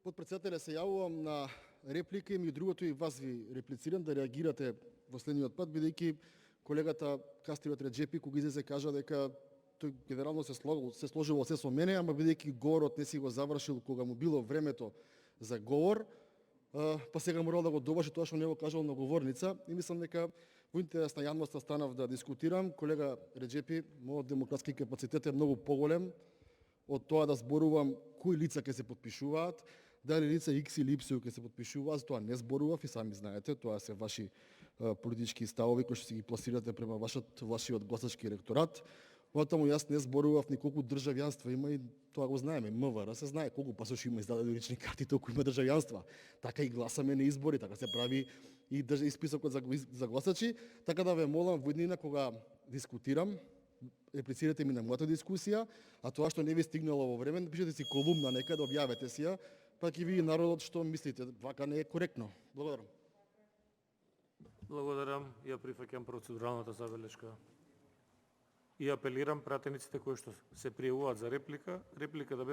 Подпредседателя, се јавувам на реплика и меѓу другото и вас ви реплицирам да реагирате во следниот пат, бидејќи колегата Кастриот Реджепи кога излезе кажа дека тој генерално се сложило се со мене, ама бидејќи говорот не си го завршил кога му било времето за говор, па сега морал да го добави тоа што не го кажал на говорница и мислам дека во интерес на јавноста станав да дискутирам. Колега Реджепи, мојот демократски капацитет е многу поголем од тоа да зборувам кои лица ќе се потпишуваат, дали лица X или Y ќе се потпишуваат, за тоа не зборував и сами знаете, тоа се ваши политички ставови кои што си ги пласирате према вашиот гласачки електорат. Потаму јас не зборував ни колку државјанства има и тоа го знаеме. МВР се знае колку пасоши има издадени лични карти, толку има државјанства. Така и гласаме на избори, така се прави и списокот за гласачи, така да ве молам во иднина кога дискутирам, реплицирате ми на мојата дискусија, а тоа што не ви стигнало во време, пишете си колумна некаде, објавете си ја, па ќе види народот што мислите. Вака не е коректно. Благодарам. Благодарам. Ја прифаќам процедуралната забелешка. И апелирам пратениците кои што се пријавуваат за реплика да биде